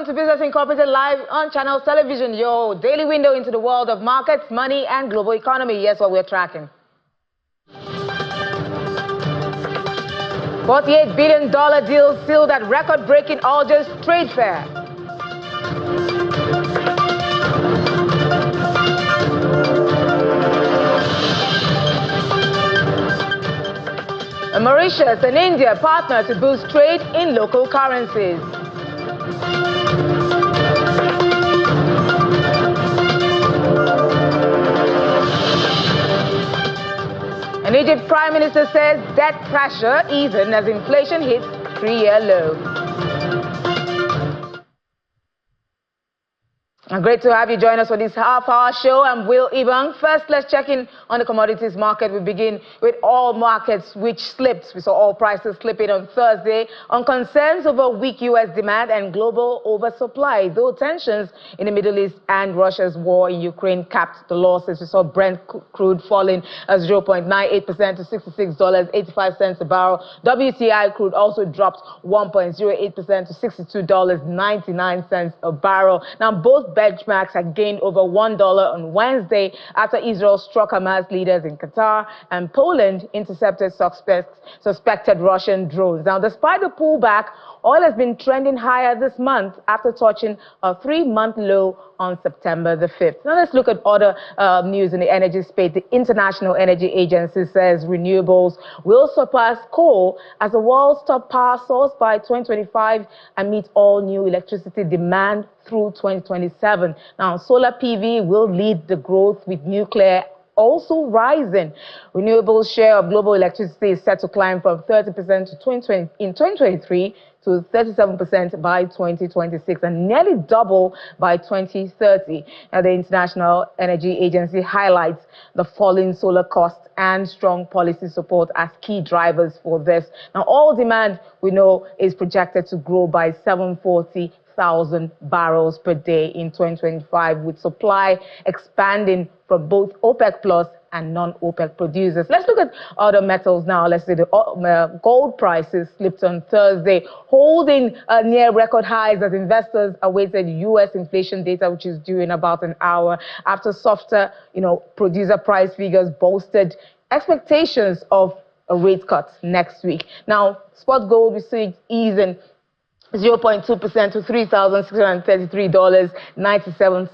to Business Incorporated live on Channels Television, your daily window into the world of markets, money, and global economy. Yes, what we're tracking. $48 billion deal sealed at record-breaking Algiers trade fair. Mauritius and India partner to boost trade in local currencies. And Egypt Prime Minister says debt pressure easing as inflation hits three-year low. And great to have you join us for this half-hour show. I'm Will Ibang. First, let's check in on the commodities market. We begin with oil markets, which slipped. We saw oil prices slipping on Thursday on concerns over weak U.S. demand and global oversupply, though tensions in the Middle East and Russia's war in Ukraine capped the losses. We saw Brent crude falling 0.98% to $66.85 a barrel. WTI crude also dropped 1.08% to $62.99 a barrel. Now, both benchmarks had gained over $1 on Wednesday after Israel struck Hamas leaders in Qatar and Poland intercepted suspected Russian drones. Now, despite the pullback, oil has been trending higher this month after touching a 3-month low on September the 5th. Now, let's look at other news in the energy space. The International Energy Agency says renewables will surpass coal as the world's top power source by 2025 and meet all new electricity demand through 2027. Now, solar PV will lead the growth with nuclear also rising. Renewables share of global electricity is set to climb from 30% in 2023 to 37% by 2026 and nearly double by 2030. Now, the International Energy Agency highlights the falling solar costs and strong policy support as key drivers for this. Now, oil demand, we know, is projected to grow by 740,000 barrels per day in 2025, with supply expanding from both OPEC Plus and non-OPEC producers. Let's look at other metals now. Let's say the gold prices slipped on Thursday, holding near record highs as investors awaited U.S. inflation data, which is due in about an hour after softer, producer price figures bolstered expectations of a rate cut next week. Now, spot gold received easing 0.2% to $3,633.97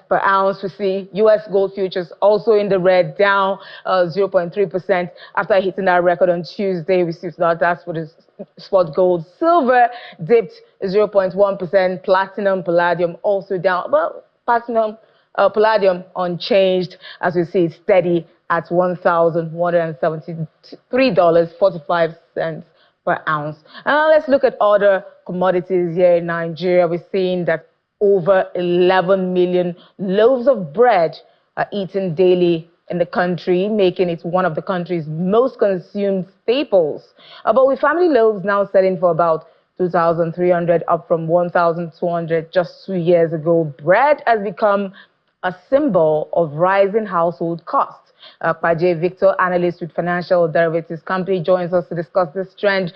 per ounce. We see U.S. gold futures also in the red, down 0.3% after hitting that record on Tuesday. We see that's for the spot gold. Silver dipped 0.1%. Platinum, palladium also down. But platinum, palladium unchanged as we see it steady at $1,173.45 per ounce. And now let's look at other commodities here in Nigeria. We're seeing that over 11 million loaves of bread are eaten daily in the country, making it one of the country's most consumed staples. But with family loaves now selling for about 2,300, up from 1,200 just 2 years ago, bread has become a symbol of rising household costs. Kwaje Victor, analyst with Financial Derivatives Company, joins us to discuss this trend.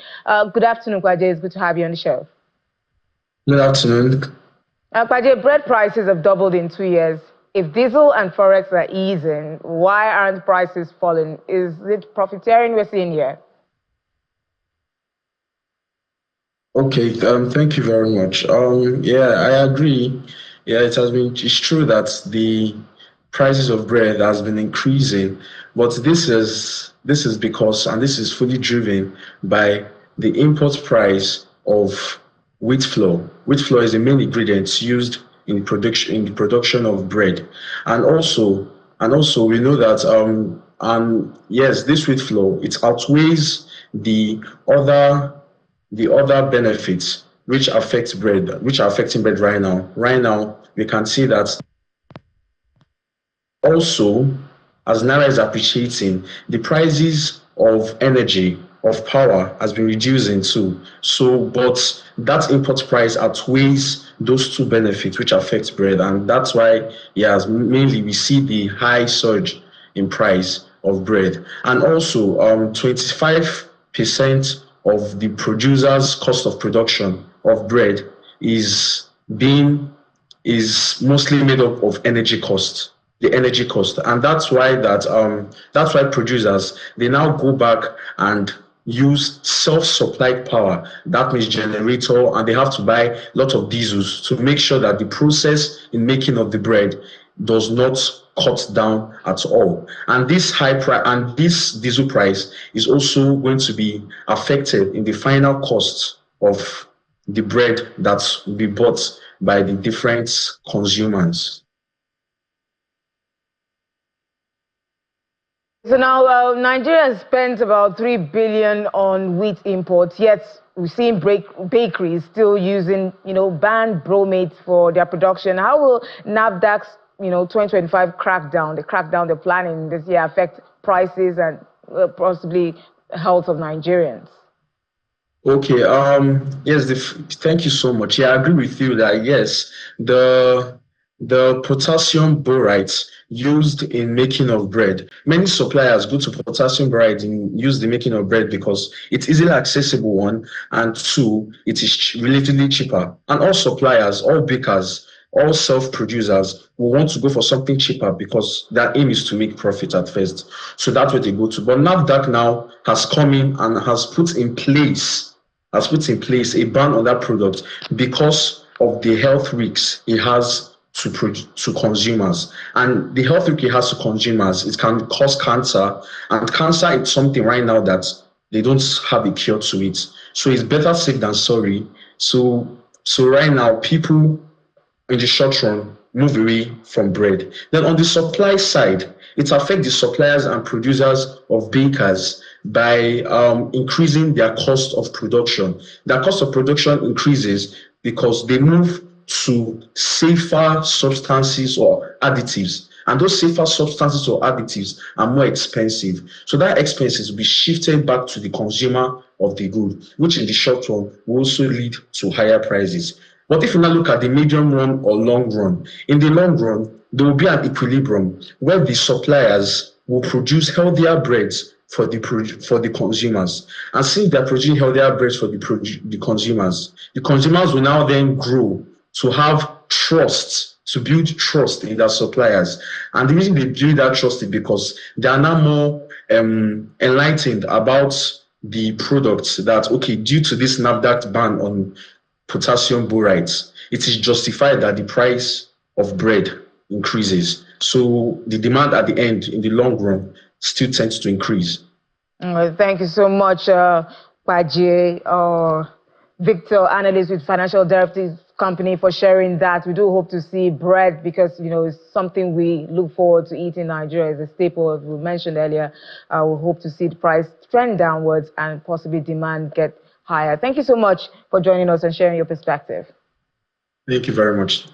Good afternoon, Kwaje. It's good to have you on the show. Good afternoon. Kwaje, bread prices have doubled in 2 years. If diesel and forex are easing, why aren't prices falling? Is it profiteering we're seeing here? Okay, thank you very much. Yeah, I agree. Yeah, it's true that the prices of bread has been increasing, but this is because, and this is fully driven by the import price of wheat flour. Wheat flour is the main ingredient used in the production of bread, and also we know that yes, this wheat flour, it outweighs the other benefits which are affecting bread right now. Right now, we can see that also, as Naira is appreciating, the prices of energy, of power, has been reducing too. But that import price outweighs those two benefits which affect bread, and that's why, yes, mainly we see the high surge in price of bread. And also, 25% of the producer's cost of production of bread is being is mostly made up of energy cost, the energy cost, and that's why producers, they now go back and use self-supplied power. That means generator, and they have to buy a lot of diesels to make sure that the process in making of the bread does not cut down at all. And this high price and this diesel price is also going to be affected in the final cost of the bread that will be bought by the different consumers. So now Nigeria has spent about 3 billion on wheat imports, yet we've seen bakeries still using, banned bromates for their production. How will NAFDAC's, 2025 crackdown they're planning this year affect prices and possibly health of Nigerians? Okay, yes, thank you so much. Yeah, I agree with you that yes, the potassium borate used in making of bread. Many suppliers go to potassium borate and use the making of bread because it's easily accessible, one, and two, it is relatively cheaper. And all suppliers, all bakers, all self-producers will want to go for something cheaper because their aim is to make profit at first. So that's what they go to. But NAFDAC now has come in and has put in place a ban on that product because of the health risks it has to consumers. And the health risk it has to consumers, it can cause cancer, and cancer is something right now that they don't have a cure to it. So it's better safe than sorry. So right now, people in the short run move away from bread. Then on the supply side, it affects the suppliers and producers of bakers by increasing their cost of production. Their cost of production increases because they move to safer substances or additives. And those safer substances or additives are more expensive. So that expenses will be shifted back to the consumer of the good, which in the short run will also lead to higher prices. But if you now look at the medium run or long run, in the long run, there will be an equilibrium where the suppliers will produce healthier breads for the consumers. And since they're producing healthier breads for the consumers will now then grow to have trust, to build trust in their suppliers. And the reason they build that trust is because they are now more enlightened about the products that, okay, due to this NAFDAC ban on potassium borate, it is justified that the price of bread increases. So the demand at the end, in the long run, still tends to increase. Thank you so much, Paje, Victor, analyst with Financial Derivatives Company, for sharing that. We do hope to see bread because, it's something we look forward to eating in Nigeria. It's a staple, as we mentioned earlier. We hope to see the price trend downwards and possibly demand get higher. Thank you so much for joining us and sharing your perspective. Thank you very much.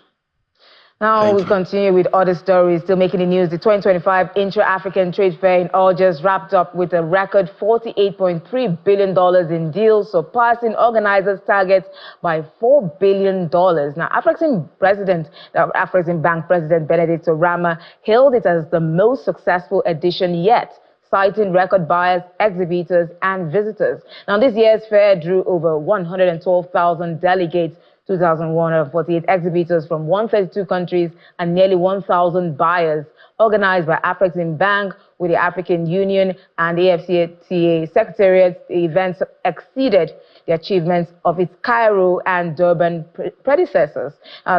Now we continue with other stories still making the news. The 2025 Intra-African Trade Fair in Algiers wrapped up with a record $48.3 billion in deals, surpassing organizers' targets by $4 billion. Now, Afrexim Bank President Benedict Orama hailed it as the most successful edition yet, citing record buyers, exhibitors, and visitors. Now, this year's fair drew over 112,000 delegates, 2,148 exhibitors from 132 countries, and nearly 1,000 buyers. Organized by Afrexim Bank with the African Union and the AfCFTA Secretariat, the events exceeded the achievements of its Cairo and Durban predecessors,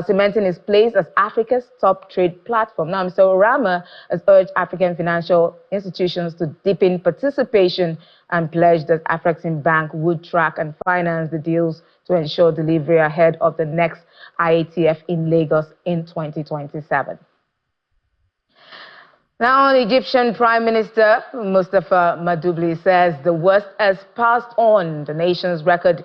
cementing its place as Africa's top trade platform. Now, Mr. Orama has urged African financial institutions to deepen participation and pledged that Afrexim Bank would track and finance the deals to ensure delivery ahead of the next IATF in Lagos in 2027. Now, the Egyptian Prime Minister, Mustafa Madoubli, says the worst has passed on the nation's record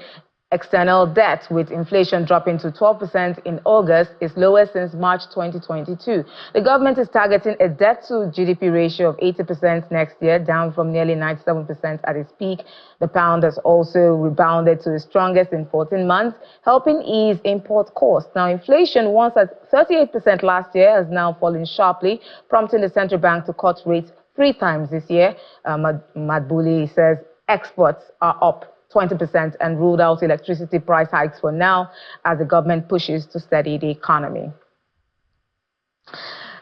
external debt, with inflation dropping to 12% in August, its lowest since March 2022. The government is targeting a debt-to-GDP ratio of 80% next year, down from nearly 97% at its peak. The pound has also rebounded to its strongest in 14 months, helping ease import costs. Now, inflation, once at 38% last year, has now fallen sharply, prompting the central bank to cut rates 3 times this year. Madoubli says exports are up 20% and ruled out electricity price hikes for now as the government pushes to steady the economy.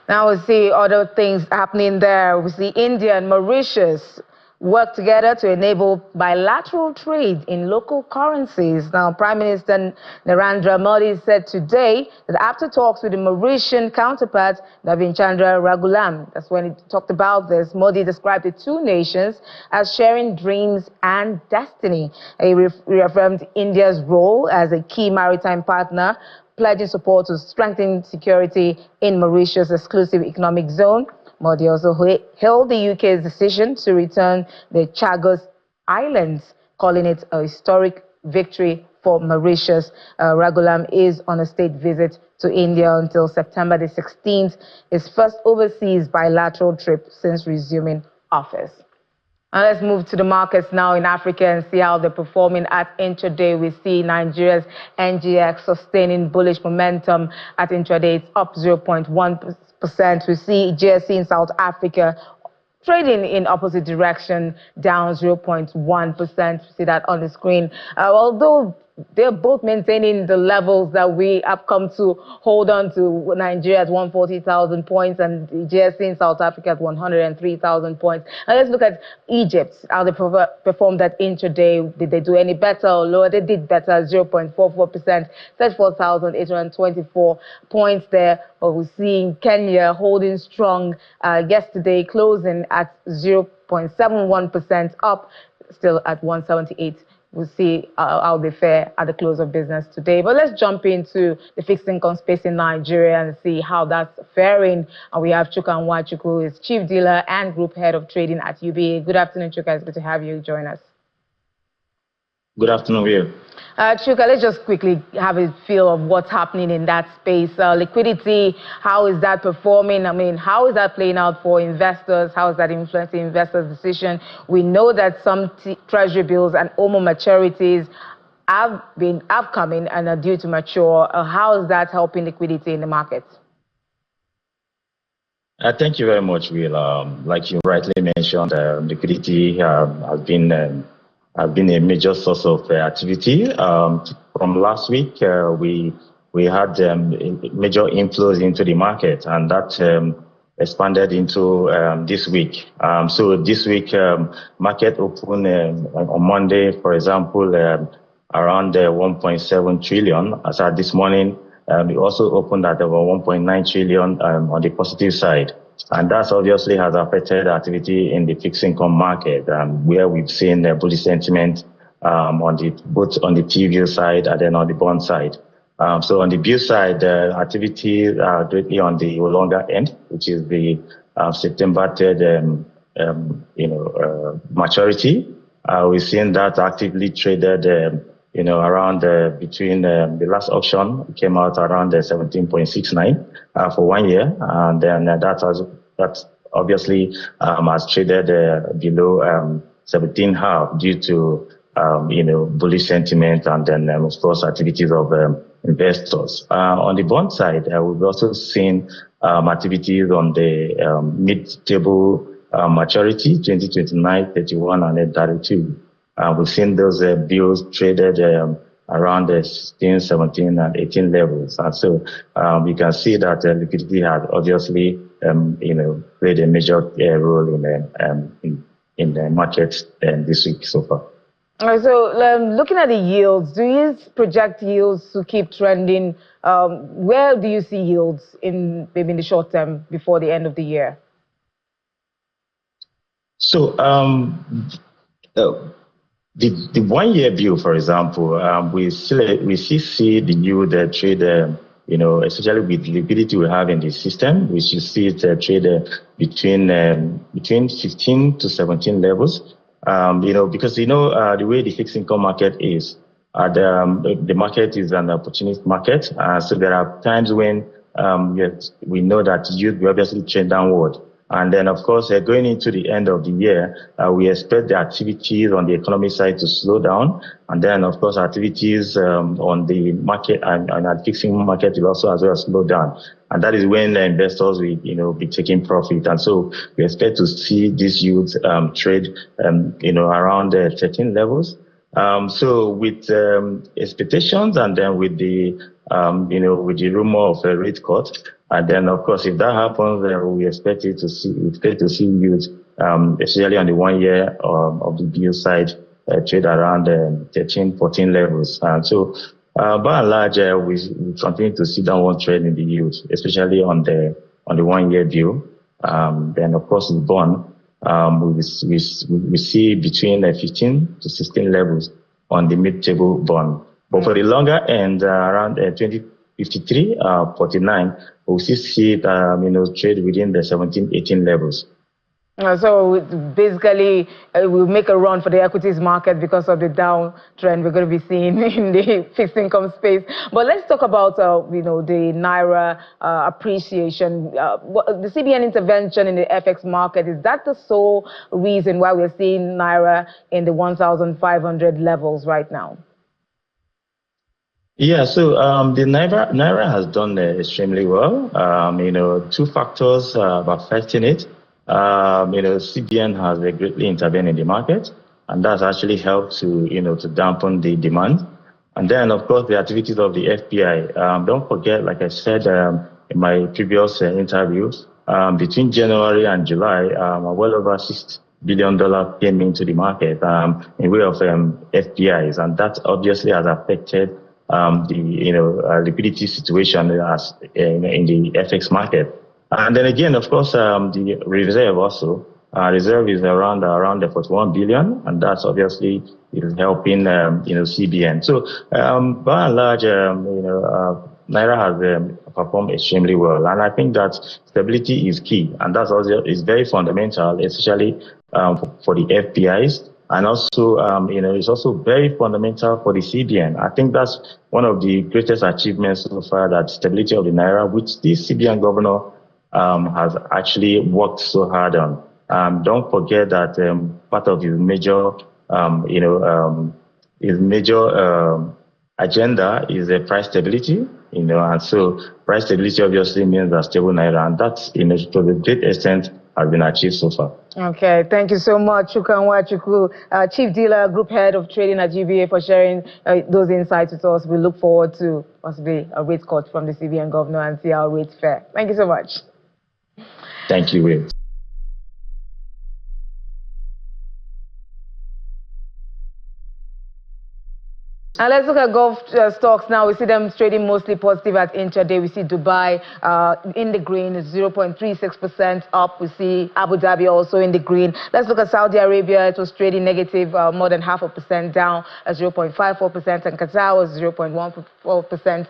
Now we see other things happening there. We see India and Mauritius work together to enable bilateral trade in local currencies. Now, Prime Minister Narendra Modi said today that after talks with the Mauritian counterpart, Navin Chandra Raghuram, that's when he talked about this, Modi described the two nations as sharing dreams and destiny. He reaffirmed India's role as a key maritime partner, pledging support to strengthen security in Mauritius' exclusive economic zone. Modi also hailed the UK's decision to return the Chagos Islands, calling it a historic victory for Mauritius. Raghuram is on a state visit to India until September the 16th, his first overseas bilateral trip since resuming office. And let's move to the markets now in Africa and see how they're performing at intraday. We see Nigeria's NGX sustaining bullish momentum at intraday. It's up 0.1%. We see GSE in South Africa trading in opposite direction, down 0.1%. We see that on the screen. Although they're both maintaining the levels that we have come to hold on to. Nigeria at 140,000 points and GSE in South Africa at 103,000 points. And let's look at Egypt, how they performed at intraday. Did they do any better or lower? They did better, 0.44%, 34,824 points there. But we're seeing Kenya holding strong yesterday, closing at 0.71% up, still at 178. We'll see how they fare at the close of business today. But let's jump into the fixed income space in Nigeria and see how that's faring. And we have Chuka Nwachukwu, who is Chief Dealer and Group Head of Trading at UBA. Good afternoon, Chuka. It's good to have you join us. Good afternoon, Will. Chuka, let's just quickly have a feel of what's happening in that space. Liquidity, how is that performing? I mean, how is that playing out for investors? How is that influencing investors' decision? We know that some treasury bills and OMO maturities have come in and are due to mature. How is that helping liquidity in the market? Thank you very much, Will. Like you rightly mentioned, liquidity has been a major source of activity. From last week, we had major inflows into the market, and that expanded into this week. So this week, market opened on Monday, for example, around 1.7 trillion. As at this morning, we also opened at over 1.9 trillion on the positive side. And that obviously has affected activity in the fixed income market, where we've seen bullish sentiment both on the T-bill side and then on the bond side. So on the bill side, activity greatly on the longer end, which is the September 3rd, maturity. We've seen that actively traded, around between the last auction came out around 17.69 for 1 year, and then that obviously has traded below 17.5 due to bullish sentiment and then of course activities of investors. On the bond side, we've also seen activities on the mid-table maturity 2029, 31, and then 32. We've seen those bills traded around the 16, 17, and 18 levels. And so we can see that liquidity has obviously, played a major role in the market this week so far. All right, so looking at the yields, do you project yields to keep trending? Where do you see yields maybe in the short term before the end of the year? So the 1 year view, for example, we see the yield trade, especially with liquidity we have in the system, we should see it trade between 15 to 17 levels. Because the way the fixed income market is, the market is an opportunist market. So there are times when we know that yield will obviously trend downward. And then, of course, going into the end of the year, we expect the activities on the economy side to slow down. And then, of course, activities on the market and the fixed income market will also as well slow down. And that is when the investors will, be taking profit. And so we expect to see these yields trade, around 13 levels. So with expectations and then with the with the rumor of a rate cut, and then of course if that happens, we expect to see yields, especially on the 1 year of the bill side, trade around 13, 14 levels. So by and large, we continue to see downward trend in the yields, especially on the 1 year view. Then of course in bond, we see between 15 to 16 levels on the mid-table bond. But for the longer end, around 2053, 49, we still see it, trade within the 17, 18 levels. So basically, we'll make a run for the equities market because of the downtrend we're going to be seeing in the fixed income space. But let's talk about, the Naira appreciation. The CBN intervention in the FX market, is that the sole reason why we're seeing Naira in the 1,500 levels right now? Yeah, so the Naira has done extremely well. Two factors affecting it. CBN has greatly intervened in the market, and that's actually helped to dampen the demand. And then, of course, the activities of the FPI. Don't forget, like I said in my previous interview, between January and July, well over $6 billion came into the market in way of FPIs, and that obviously has affected the liquidity situation as in the FX market. And then again, of course, the reserve also. Reserve is around the 41 billion, and that's obviously is helping CBN. So by and large, Naira has performed extremely well, and I think that stability is key, and that's also is very fundamental, especially for the FPIs, and also it's also very fundamental for the CBN. I think that's one of the greatest achievements so far, that stability of the Naira, which the CBN governor has actually worked so hard on. Don't forget that part of his major, agenda is price stability. And so price stability obviously means a stable Naira, and that's to a great extent has been achieved so far. Okay, thank you so much, Chukanwa Chukwu, Chief Dealer, Group Head of Trading at GBA, for sharing those insights with us. We look forward to possibly a rate cut from the CBN governor and see how rates fare. Thank you so much. Thank you, Will. And let's look at Gulf stocks now. We see them trading mostly positive at intraday. We see Dubai in the green, 0.36% up. We see Abu Dhabi also in the green. Let's look at Saudi Arabia. It was trading negative, more than 0.5% down, 0.54%, and Qatar was 0.14%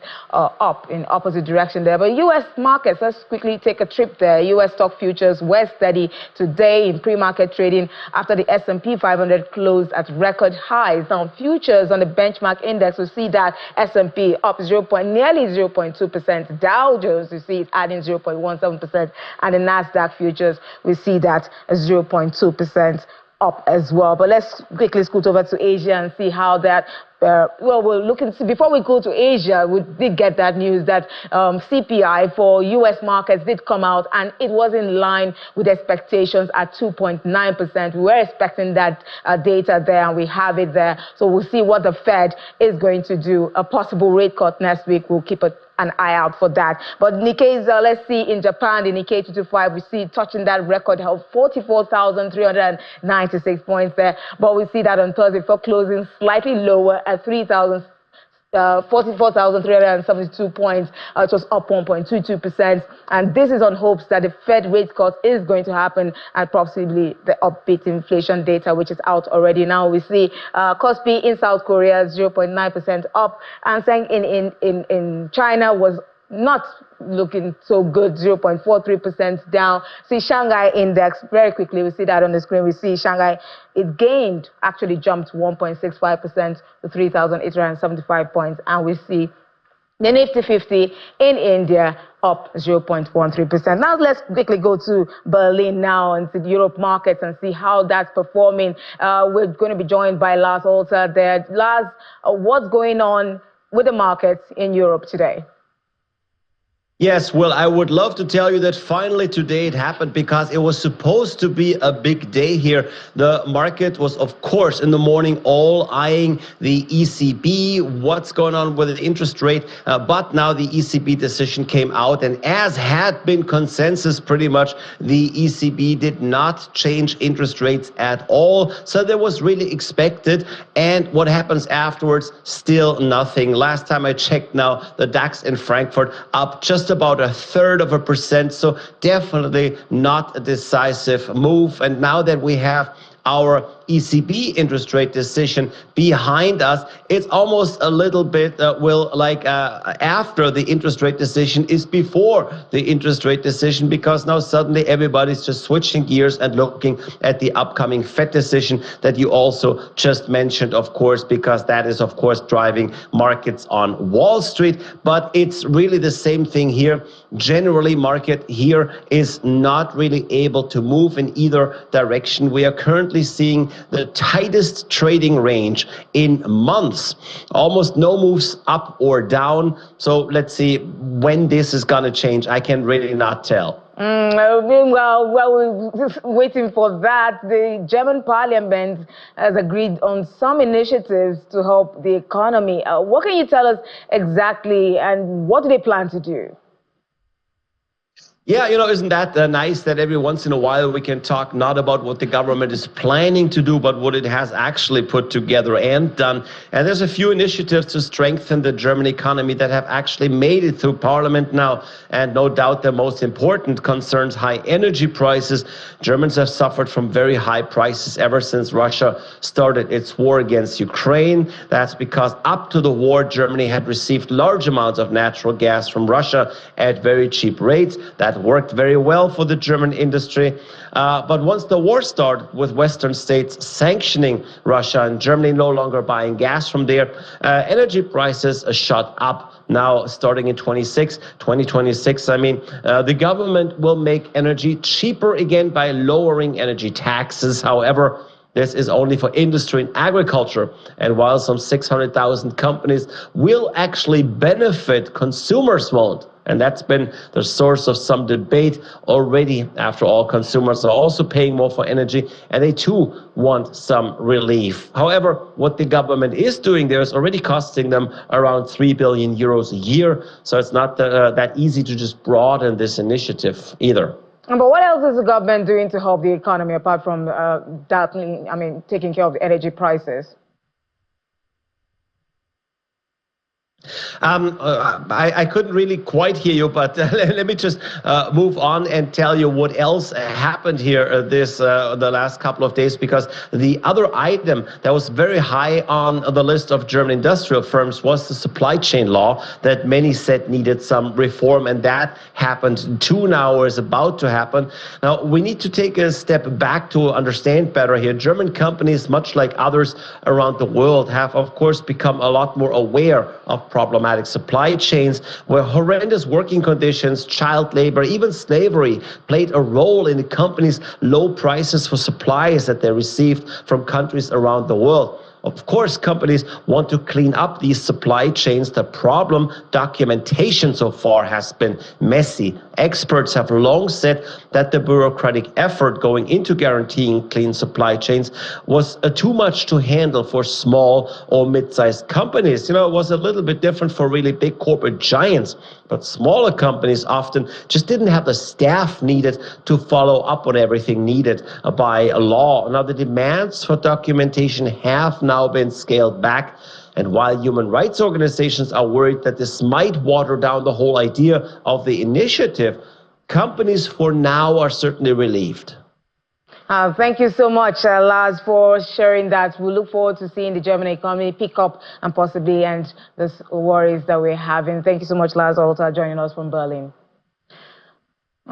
up in opposite direction there. But U.S. markets, let's quickly take a trip there. U.S. stock futures were steady today in pre-market trading after the S&P 500 closed at record highs. Now, futures on the benchmark index, we see that S&P up nearly 0.2%. Dow Jones, you see, it's adding 0.17%. And the NASDAQ futures, we see that 0.2% up as well. But let's quickly scoot over to Asia and see how that we're looking to, before we go to Asia, we did get that news that CPI for U.S. markets did come out, and it was in line with expectations at 2.9%. We were expecting that data there, and we have it there. So we'll see what the Fed is going to do. A possible rate cut next week. We'll keep an eye out for that. But Nikkei's, let's see, in Japan, the Nikkei 225, we see touching that record of 44,396 points there. But we see that on Thursday for closing slightly lower at 44,372 points. It was up 1.22%. And this is on hopes that the Fed rate cut is going to happen, and possibly the upbeat inflation data, which is out already now. We see Kospi in South Korea 0.9% up, and Seng in China was not looking so good, 0.43% down. See Shanghai index, very quickly, we see that on the screen. We see Shanghai, it gained, actually jumped 1.65% to 3,875 points. And we see the Nifty 50 in India up 0.13%. Now let's quickly go to Berlin now and see the Europe markets and see how that's performing. We're going to be joined by Lars Alter there. Lars, what's going on with the markets in Europe today? Yes, well, I would love to tell you that finally today it happened, because it was supposed to be a big day here. The market was, of course, in the morning all eyeing the ECB, what's going on with the interest rate. But now the ECB decision came out, and as had been consensus pretty much, the ECB did not change interest rates at all. So that was really expected. And what happens afterwards? Still nothing. Last time I checked now, the DAX in Frankfurt up just about 1/3%. So definitely not a decisive move. And now that we have our ECB interest rate decision behind us, it's almost a little bit after the interest rate decision is before the interest rate decision, because now suddenly everybody's just switching gears and looking at the upcoming Fed decision that you also just mentioned, of course, because that is, of course, driving markets on Wall Street. But it's really the same thing here. Generally, market here is not really able to move in either direction. We are currently seeing the tightest trading range in months, almost no moves up or down. So let's see when this is going to change. I can really not tell. Meanwhile, while we're just waiting for that, the German parliament has agreed on some initiatives to help the economy. What can you tell us exactly, and what do they plan to do? Yeah, isn't that nice that every once in a while we can talk not about what the government is planning to do, but what it has actually put together and done. And there's a few initiatives to strengthen the German economy that have actually made it through parliament now. And no doubt the most important concerns high energy prices. Germans have suffered from very high prices ever since Russia started its war against Ukraine. That's because up to the war, Germany had received large amounts of natural gas from Russia at very cheap rates. That worked very well for the German industry. But once the war started, with Western states sanctioning Russia and Germany no longer buying gas from there, energy prices shot up. Now, starting in 2026, the government will make energy cheaper again by lowering energy taxes. However, this is only for industry and agriculture. And while some 600,000 companies will actually benefit, consumers won't. And that's been the source of some debate already. After all, consumers are also paying more for energy, and they too want some relief. However, what the government is doing there is already costing them around 3 billion euros a year. So it's not that easy to just broaden this initiative either. But what else is the government doing to help the economy apart from taking care of the energy prices? I couldn't really quite hear you, but let me just move on and tell you what else happened here the last couple of days, because the other item that was very high on the list of German industrial firms was the supply chain law that many said needed some reform, and that happened too now, or is about to happen. Now, we need to take a step back to understand better here. German companies, much like others around the world, have, of course, become a lot more aware of problematic supply chains where horrendous working conditions, child labor, even slavery played a role in the companies' low prices for supplies that they received from countries around the world. Of course, companies want to clean up these supply chains. The problem, documentation so far has been messy. Experts have long said that the bureaucratic effort going into guaranteeing clean supply chains was too much to handle for small or mid-sized companies. It was a little bit different for really big corporate giants, but smaller companies often just didn't have the staff needed to follow up on everything needed by law. Now, the demands for documentation have now been scaled back. And while human rights organizations are worried that this might water down the whole idea of the initiative, companies for now are certainly relieved. Thank you so much, Lars, for sharing that. We look forward to seeing the German economy pick up and possibly end these worries that we're having. Thank you so much, Lars Alter, joining us from Berlin.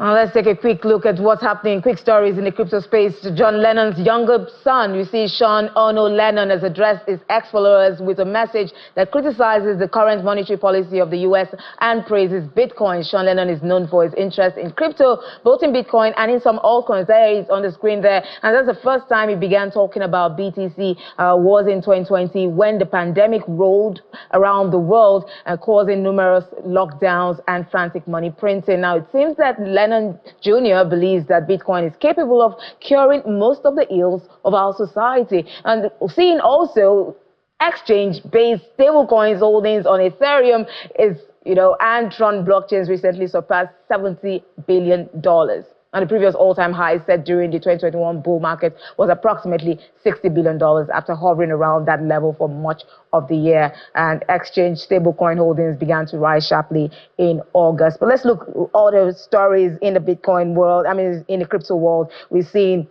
Let's take a quick look at what's happening. Quick stories in the crypto space. John Lennon's younger son, you see Sean Ono Lennon, has addressed his ex-followers with a message that criticizes the current monetary policy of the U.S. and praises Bitcoin. Sean Lennon is known for his interest in crypto, both in Bitcoin and in some altcoins. There he is on the screen there. And that's the first time he began talking about BTC was in 2020 when the pandemic rolled around the world, causing numerous lockdowns and frantic money printing. Now, it seems that Lennon Jr. believes that Bitcoin is capable of curing most of the ills of our society. And seeing also exchange-based stablecoins holdings on Ethereum is, and Tron blockchains recently surpassed $70 billion. And the previous all-time high set during the 2021 bull market was approximately $60 billion after hovering around that level for much of the year. And exchange stablecoin holdings began to rise sharply in August. But let's look at all the stories in the Bitcoin world, in the crypto world. We've seen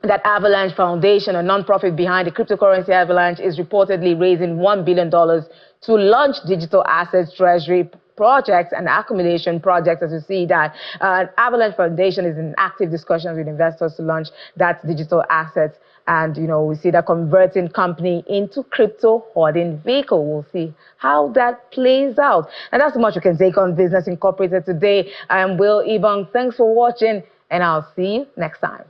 that Avalanche Foundation, a non-profit behind the cryptocurrency Avalanche, is reportedly raising $1 billion to launch digital assets treasury projects and accumulation projects. As you see that Avalanche Foundation is in active discussions with investors to launch that digital assets. And, we see that converting company into crypto hoarding vehicle. We'll see how that plays out. And that's much we can take on Business Incorporated today. I am Will Ebong. Thanks for watching, and I'll see you next time.